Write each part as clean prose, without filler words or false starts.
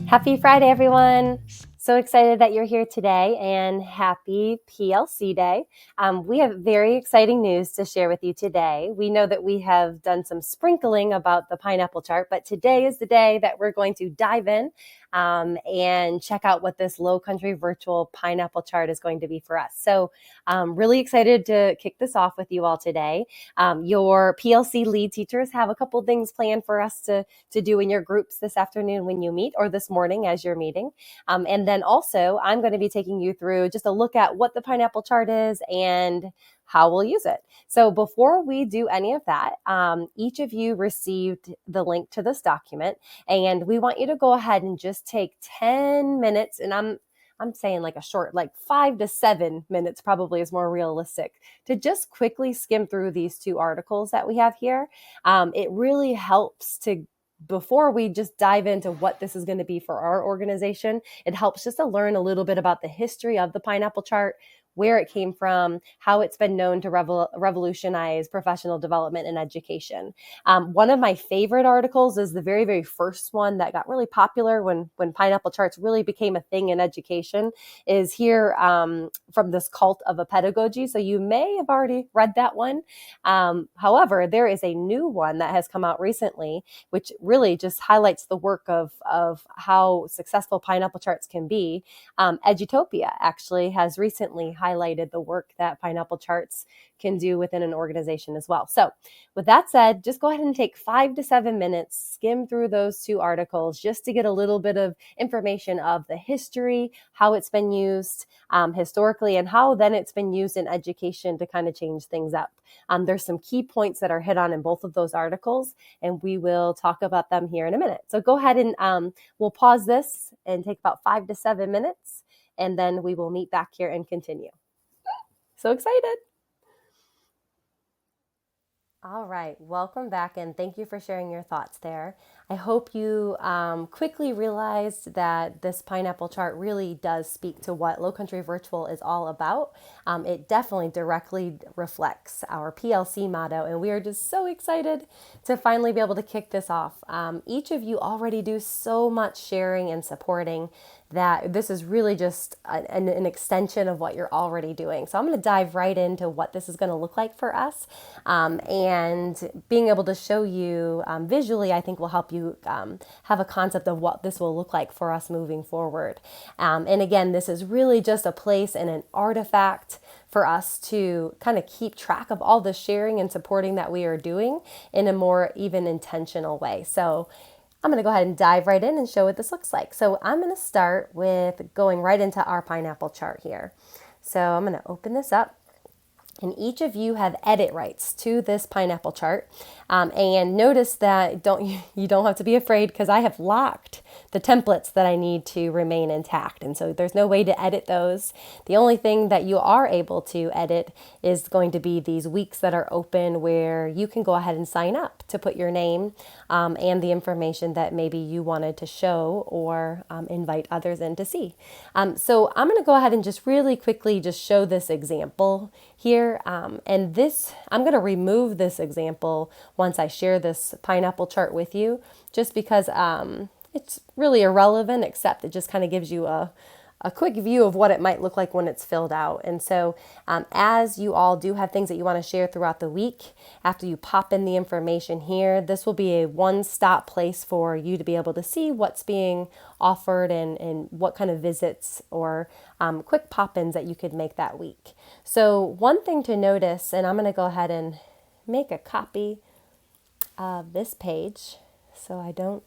Happy Friday, everyone. So excited that you're here today and happy PLC Day. We have very exciting news to share with you today. We know that we have done some sprinkling about the pineapple chart, but today is the day that we're going to dive in and check out what this Low Country virtual pineapple chart is going to be for us. So really excited to kick this off with you all today. Your PLC lead teachers have a couple things planned for us to do in your groups this afternoon when you meet, or this morning as you're meeting. And then also I'm going to be taking you through just a look at what the pineapple chart is and how we'll use it. So before we do any of that, each of you received the link to this document, and we want you to go ahead and just take 10 minutes, and I'm saying like a short, like 5 to 7 minutes probably is more realistic, to just quickly skim through these two articles that we have here. It really helps to, before we just dive into what this is going to be for our organization, it helps just to learn a little bit about the history of the pineapple chart, where it came from, how it's been known to revolutionize professional development and education. One of my favorite articles is the very, very first one that got really popular when pineapple charts really became a thing in education, is here from this Cult of a Pedagogy. So you may have already read that one. However, there is a new one that has come out recently, which really just highlights the work of how successful pineapple charts can be. Edutopia actually has recently highlighted the work that pineapple charts can do within an organization as well. So with that said, just go ahead and take 5 to 7 minutes, skim through those two articles just to get a little bit of information of the history, how it's been used historically, and how then it's been used in education to kind of change things up. There's some key points that are hit on in both of those articles, and we will talk about them here in a minute. So go ahead and we'll pause this and take about 5 to 7 minutes, and then we will meet back here and continue. So excited. All right, welcome back, and thank you for sharing your thoughts there. I hope you quickly realized that this pineapple chart really does speak to what Low Country Virtual is all about. It definitely directly reflects our PLC motto, and we are just so excited to finally be able to kick this off. Each of you already do so much sharing and supporting that this is really just an extension of what you're already doing. So I'm going to dive right into what this is going to look like for us. And being able to show you visually, I think will help you have a concept of what this will look like for us moving forward. And again, this is really just a place and an artifact for us to kind of keep track of all the sharing and supporting that we are doing in a more even intentional way. So I'm going to go ahead and dive right in and show what this looks like. So I'm going to start with going right into our pineapple chart here. So I'm going to open this up. And each of you have edit rights to this pineapple chart. And notice that you don't have to be afraid, because I have locked the templates that I need to remain intact. And so there's no way to edit those. The only thing that you are able to edit is going to be these weeks that are open, where you can go ahead and sign up to put your name and the information that maybe you wanted to show or invite others in to see. So I'm going to go ahead and just really quickly just show this example here. And this, I'm going to remove this example once I share this pineapple chart with you, just because it's really irrelevant, except it just kind of gives you a quick view of what it might look like when it's filled out. And so as you all do have things that you want to share throughout the week, after you pop in the information here, this will be a one-stop place for you to be able to see what's being offered and what kind of visits or quick pop-ins that you could make that week. So one thing to notice, and I'm going to go ahead and make a copy of this page so I don't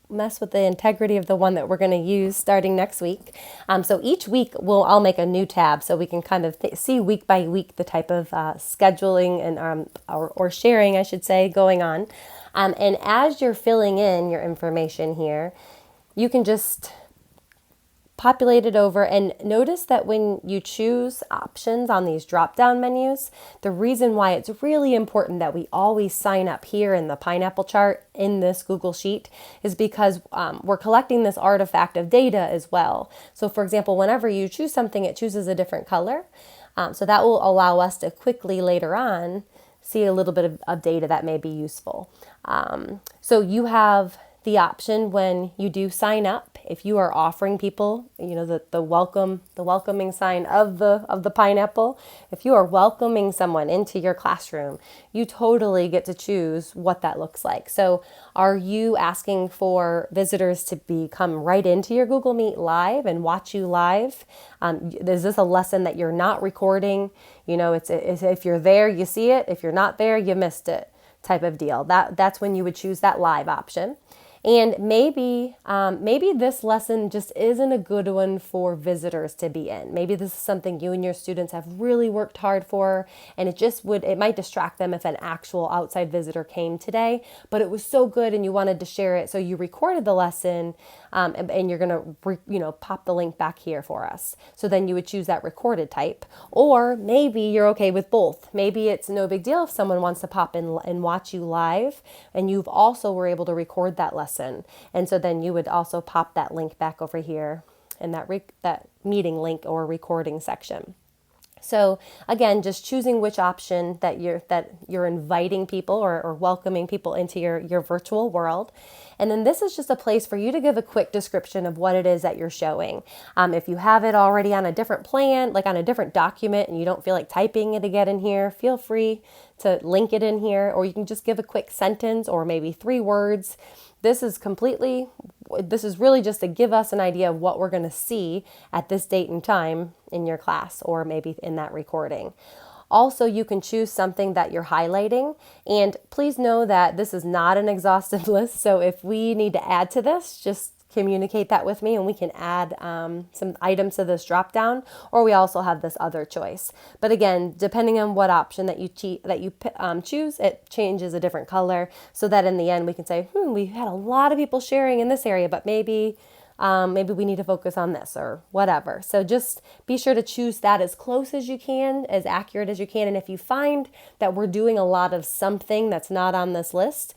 mess with the integrity of the one that we're going to use starting next week. So each week I'll make a new tab so we can kind of see week by week the type of scheduling and or sharing, I should say, going on. And as you're filling in your information here, you can just populate it over, and notice that when you choose options on these drop-down menus, the reason why it's really important that we always sign up here in the pineapple chart in this Google Sheet is because we're collecting this artifact of data as well. So for example, whenever you choose something, it chooses a different color. So that will allow us to quickly later on see a little bit of data that may be useful. So you have the option when you do sign up, if you are offering people, the welcoming sign of the pineapple, if you are welcoming someone into your classroom, you totally get to choose what that looks like. So are you asking for visitors to come right into your Google Meet live and watch you live? Is this a lesson that you're not recording? It's if you're there, you see it. If you're not there, you missed it, type of deal. That's when you would choose that live option. And maybe this lesson just isn't a good one for visitors to be in. Maybe this is something you and your students have really worked hard for, and it might distract them if an actual outside visitor came today, but it was so good and you wanted to share it, so you recorded the lesson, and you're gonna pop the link back here for us. So then you would choose that recorded type. Or maybe you're okay with both. Maybe it's no big deal if someone wants to pop in and watch you live, and you've also were able to record that lesson. And so then you would also pop that link back over here in that meeting link or recording section. So again, just choosing which option that you're inviting people or welcoming people into your virtual world. And then this is just a place for you to give a quick description of what it is that you're showing. If you have it already on a different plan, like on a different document, and you don't feel like typing it again in here, feel free to link it in here, or you can just give a quick sentence or maybe 3 words. This is really just to give us an idea of what we're going to see at this date and time in your class, or maybe in that recording. Also, you can choose something that you're highlighting, and please know that this is not an exhaustive list. So if we need to add to this, just communicate that with me and we can add some items to this drop down, or we also have this other choice. But again, depending on what option that you choose, it changes a different color, so that in the end we can say, we had a lot of people sharing in this area, but maybe we need to focus on this or whatever. So just be sure to choose that as close as you can, as accurate as you can. And if you find that we're doing a lot of something that's not on this list,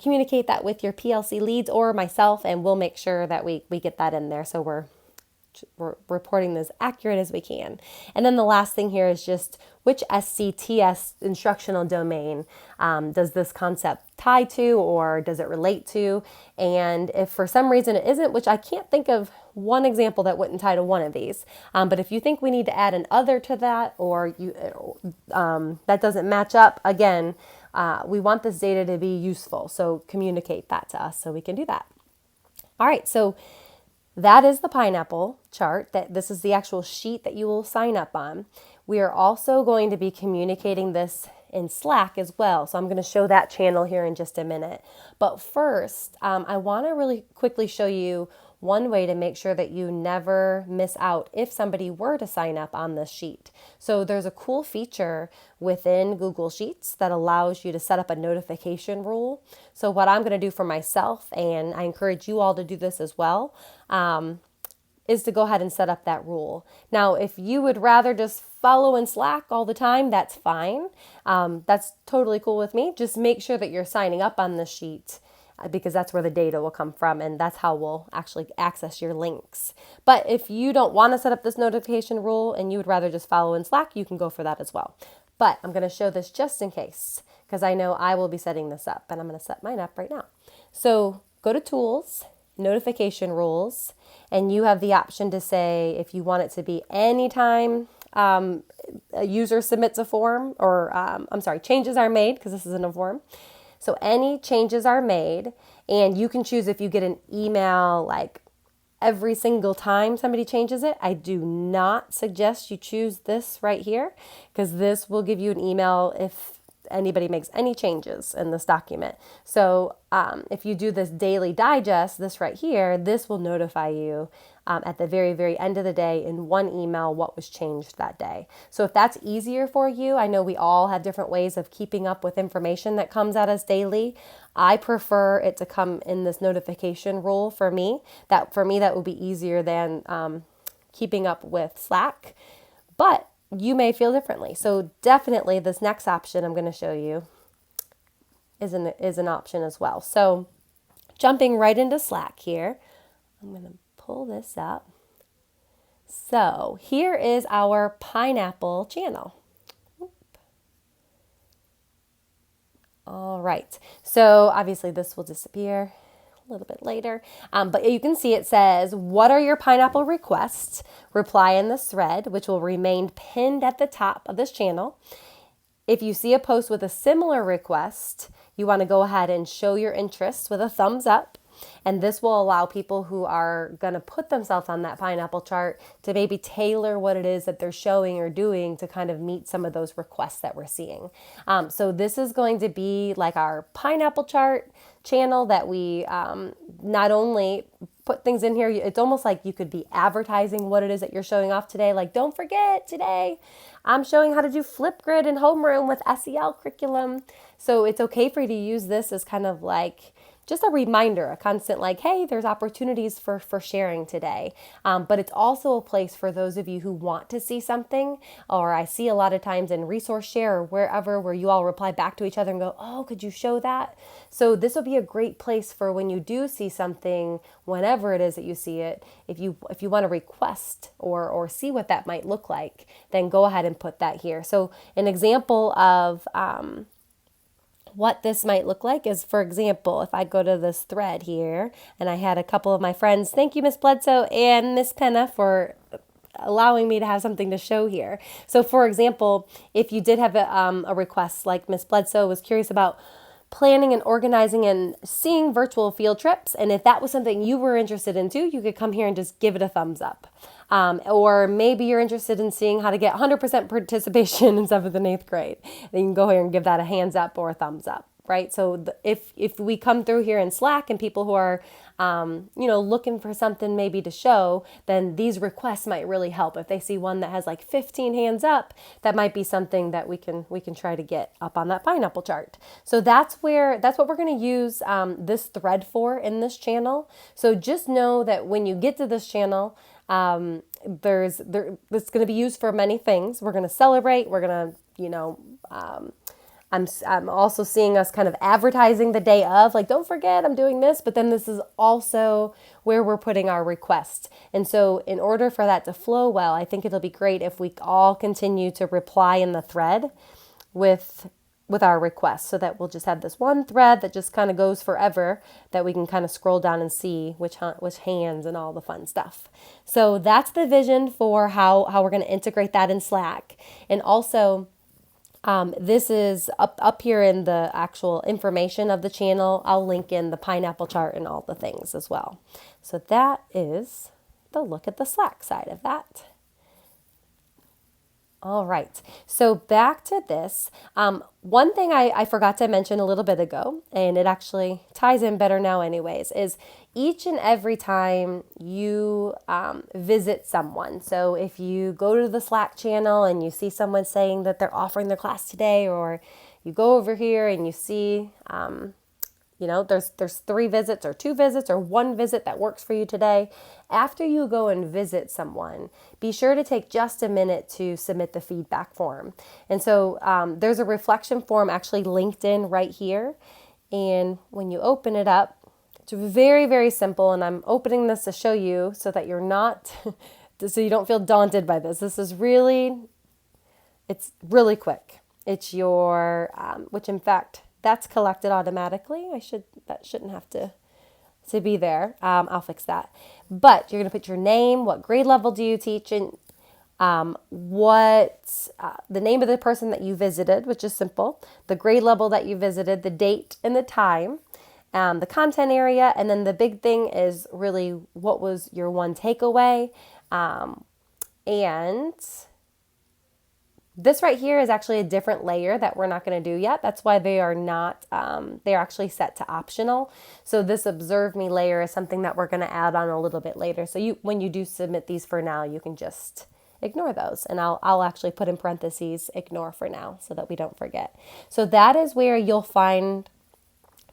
communicate that with your PLC leads or myself, and we'll make sure that we get that in there, so we're reporting this accurate as we can. And then the last thing here is just which SCTS instructional domain does this concept tie to, or does it relate to? And if for some reason it isn't, which I can't think of one example that wouldn't tie to one of these, but if you think we need to add an other to that, or that doesn't match up, again, we want this data to be useful, so communicate that to us so we can do that. All right, so that is the pineapple chart. This is the actual sheet that you will sign up on. We are also going to be communicating this in Slack as well, so I'm going to show that channel here in just a minute. But first, I want to really quickly show you one way to make sure that you never miss out if somebody were to sign up on this sheet. So there's a cool feature within Google Sheets that allows you to set up a notification rule. So what I'm going to do for myself, and I encourage you all to do this as well, is to go ahead and set up that rule. Now, if you would rather just follow in Slack all the time, that's fine. That's totally cool with me. Just make sure that you're signing up on the sheet, because that's where the data will come from, and that's how we'll actually access your links. But if you don't want to set up this notification rule and you would rather just follow in Slack, you can go for that as well. But I'm going to show this just in case, because I know I will be setting this up, and I'm going to set mine up right now. So go to Tools, Notification Rules, and you have the option to say if you want it to be anytime a user submits a form, or changes are made, because this isn't a form. So any changes are made, and you can choose if you get an email like every single time somebody changes it. I do not suggest you choose this right here, because this will give you an email if anybody makes any changes in this document. So if you do this daily digest, this right here, this will notify you at the very, very end of the day in one email what was changed that day. So if that's easier for you, I know we all have different ways of keeping up with information that comes at us daily. I prefer it to come in this notification rule for me. That would be easier than keeping up with Slack. But you may feel differently. So definitely this next option I'm going to show you is an option as well. So jumping right into Slack here, I'm going to pull this up. So here is our Pineapple channel. All right. So obviously this will disappear. a little bit later. But you can see it says, what are your pineapple requests? Reply in this thread, which will remain pinned at the top of this channel. If you see a post with a similar request, you want to go ahead and show your interest with a thumbs up. And this will allow people who are going to put themselves on that pineapple chart to maybe tailor what it is that they're showing or doing to kind of meet some of those requests that we're seeing. So this is going to be like our pineapple chart channel that we not only put things in here, it's almost like you could be advertising what it is that you're showing off today. Like, don't forget, today I'm showing how to do Flipgrid and homeroom with SEL curriculum. So it's okay for you to use this as kind of like just a reminder, a constant like, hey, there's opportunities for sharing today. But it's also a place for those of you who want to see something, or I see a lot of times in Resource Share or wherever where you all reply back to each other and go, oh, could you show that? So this will be a great place for when you do see something, whenever it is that you see it, if you want to request or see what that might look like, then go ahead and put that here. So an example of what this might look like is, for example, if I go to this thread here and I had a couple of my friends, thank you, Miss Bledsoe and Miss Penna, for allowing me to have something to show here. So for example, if you did have a request, like Miss Bledsoe was curious about planning and organizing and seeing virtual field trips, and if that was something you were interested in too, you could come here and just give it a thumbs up. Or maybe you're interested in seeing how to get 100% participation in 7th and 8th grade. Then you can go here and give that a hands up or a thumbs up, right? So if we come through here in Slack and people who are, looking for something maybe to show, then these requests might really help. If they see one that has like 15 hands up, that might be something that we can try to get up on that pineapple chart. So that's what we're going to use this thread for in this channel. So just know that when you get to this channel, it's going to be used for many things. We're going to celebrate. We're going to, I'm also seeing us kind of advertising the day of, like, don't forget I'm doing this, but then this is also where we're putting our request. And so in order for that to flow well, I think it'll be great if we all continue to reply in the thread with our requests, so that we'll just have this one thread that just kind of goes forever, that we can kind of scroll down and see which hands and all the fun stuff. So that's the vision for how we're going to integrate that in Slack. And also, this is up here in the actual information of the channel. I'll link in the pineapple chart and all the things as well. So that is the look at the Slack side of that. All right, so back to this. One thing I forgot to mention a little bit ago, and it actually ties in better now anyways, is each and every time you visit someone. So if you go to the Slack channel and you see someone saying that they're offering their class today, or you go over here and you see there's 3 visits or 2 visits or 1 visit that works for you today. After you go and visit someone, be sure to take just a minute to submit the feedback form. And so there's a reflection form actually linked in right here. And when you open it up, it's very, very simple. And I'm opening this to show you so that you're not, so you don't feel daunted by this. It's really quick. It's your, which in fact, that's collected automatically. That shouldn't have to be there. I'll fix that. But you're going to put your name, what grade level do you teach, and what the name of the person that you visited, which is simple, the grade level that you visited, the date and the time, the content area, and then the big thing is really what was your one takeaway, and this right here is actually a different layer that we're not going to do yet. That's why they are not, they're actually set to optional. So this observe me layer is something that we're going to add on a little bit later. So when you do submit these for now, you can just ignore those. And I'll actually put in parentheses, ignore for now, so that we don't forget. So that is where you'll find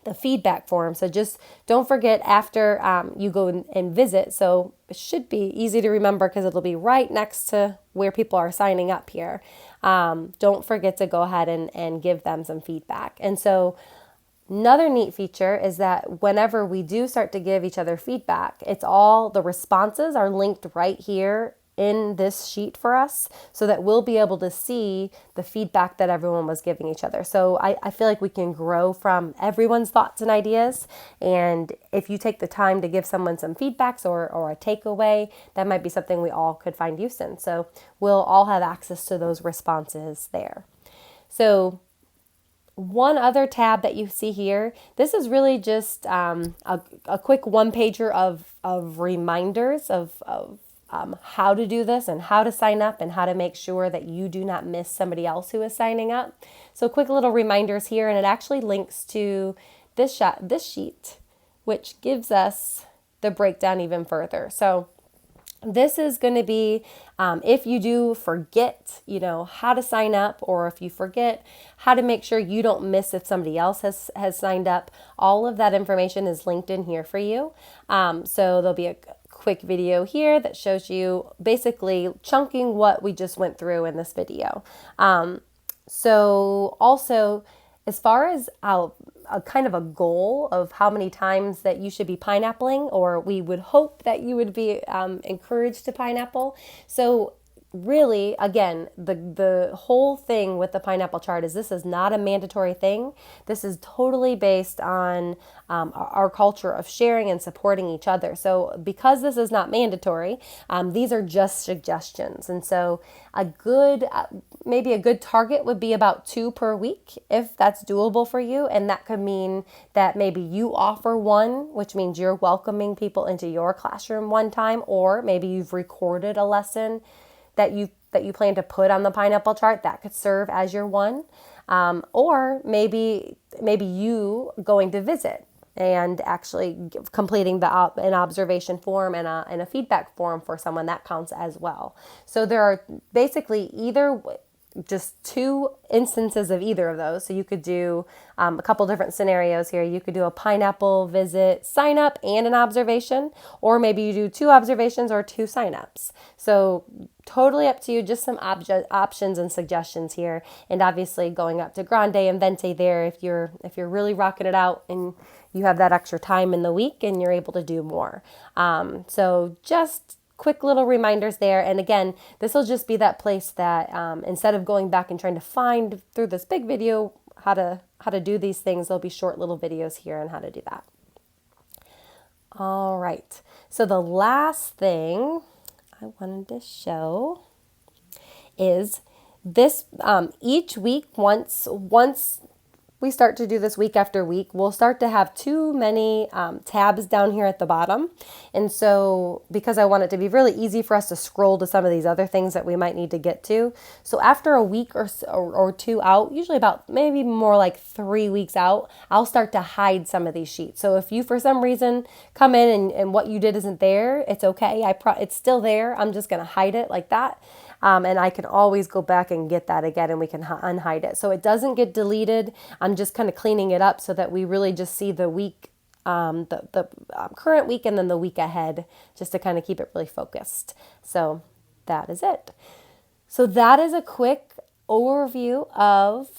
the feedback form. So just don't forget after you go and visit. So it should be easy to remember because it'll be right next to where people are signing up here. Don't forget to go ahead and give them some feedback. And so another neat feature is that whenever we do start to give each other feedback, it's all the responses are linked right here in this sheet for us so that we'll be able to see the feedback that everyone was giving each other. So I feel like we can grow from everyone's thoughts and ideas. And if you take the time to give someone some feedbacks or a takeaway, that might be something we all could find use in. So we'll all have access to those responses there. So one other tab that you see here, this is really just a quick one-pager of reminders of how to do this and how to sign up and how to make sure that you do not miss somebody else who is signing up. So quick little reminders here, and it actually links to this sheet, which gives us the breakdown even further. So this is going to be if you do forget, how to sign up, or if you forget how to make sure you don't miss if somebody else has signed up. All of that information is linked in here for you. So there'll be a quick video here that shows you basically chunking what we just went through in this video. So also, as far as a kind of a goal of how many times that you should be pineappling, or we would hope that you would be encouraged to pineapple. So really, again, the whole thing with the pineapple chart is this is not a mandatory thing. This is totally based on our culture of sharing and supporting each other. So because this is not mandatory, these are just suggestions. And so maybe a good target would be about 2 per week, if that's doable for you. And that could mean that maybe you offer one, which means you're welcoming people into your classroom one time, or maybe you've recorded a lesson that you plan to put on the pineapple chart. That could serve as your one. Or maybe you going to visit and actually completing an observation form and a feedback form for someone, that counts as well. So there are basically just 2 instances of either of those. So you could do a couple different scenarios here. You could do a pineapple visit sign up and an observation, or maybe you do 2 observations or 2 sign-ups. So totally up to you, just some options and suggestions here. And obviously going up to Grande and Venti there if you're really rocking it out and you have that extra time in the week and you're able to do more. So just quick little reminders there. And again, this will just be that place that instead of going back and trying to find through this big video how to do these things, there'll be short little videos here on how to do that. All right. So the last thing I wanted to show is this each week, once we start to do this week after week, we'll start to have too many tabs down here at the bottom. And so because I want it to be really easy for us to scroll to some of these other things that we might need to get to. So after a week or 2 out, usually about maybe more like 3 weeks out, I'll start to hide some of these sheets. So if you for some reason come in and what you did isn't there, it's okay. It's still there. I'm just going to hide it like that. And I can always go back and get that again and we can unhide it. So it doesn't get deleted. I'm just kind of cleaning it up so that we really just see the week, the current week and then the week ahead, just to kind of keep it really focused. So that is it. So that is a quick overview of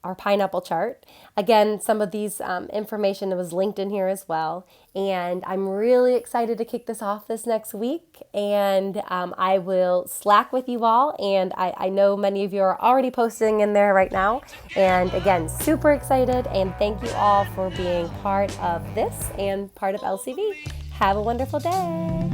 our pineapple chart. Again, some of these information was linked in here as well. And I'm really excited to kick this off this next week. And I will Slack with you all. And I know many of you are already posting in there right now. And again, super excited. And thank you all for being part of this and part of LCV. Have a wonderful day.